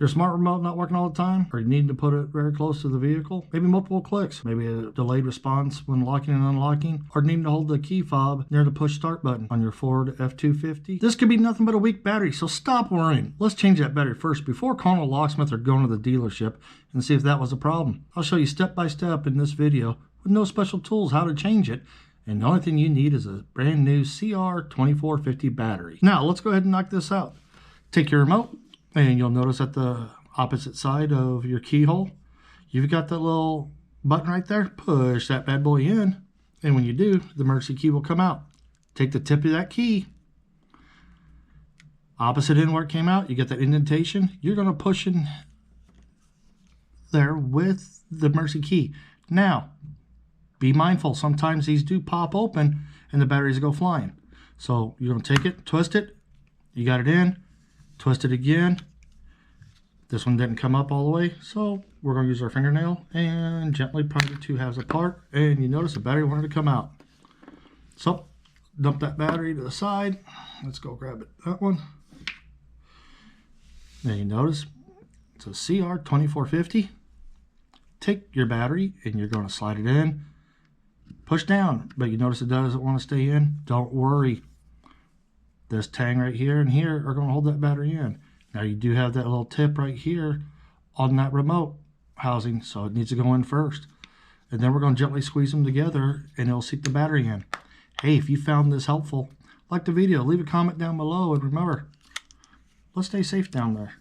Your smart remote not working all the time, or you need to put it very close to the vehicle, maybe multiple clicks, maybe a delayed response when locking and unlocking, or needing to hold the key fob near the push start button on your Ford F-250. This could be nothing but a weak battery, so stop worrying. Let's change that battery first before calling a locksmith or going to the dealership and see if that was a problem. I'll show you step by step in this video with no special tools how to change it, and the only thing you need is a brand new CR2045 battery. Now let's go ahead and knock this out. Take your remote, and you'll notice at the opposite side of your keyhole, you've got that little button right there. Push that bad boy in, and when you do, the emergency key will come out. Take the tip of that key, opposite end where it came out, you get that indentation. You're going to push in there with the emergency key. Now, be mindful, sometimes these do pop open and the batteries go flying. So you're going to take it, twist it, you got it in, twist it again. This one didn't come up all the way, so we're going to use our fingernail and gently pry the two halves apart, and you notice the battery wanted to come out. So dump that battery to the side. Let's go grab it, that one. Then you notice it's a CR2045. Take your battery and you're going to slide it in, push down, but you notice it doesn't want to stay in. Don't worry. This tang right here and here are going to hold that battery in. Now you do have that little tip right here on that remote housing, so it needs to go in first. And then we're going to gently squeeze them together and it'll seat the battery in. Hey, if you found this helpful, like the video, leave a comment down below, and remember, let's stay safe down there.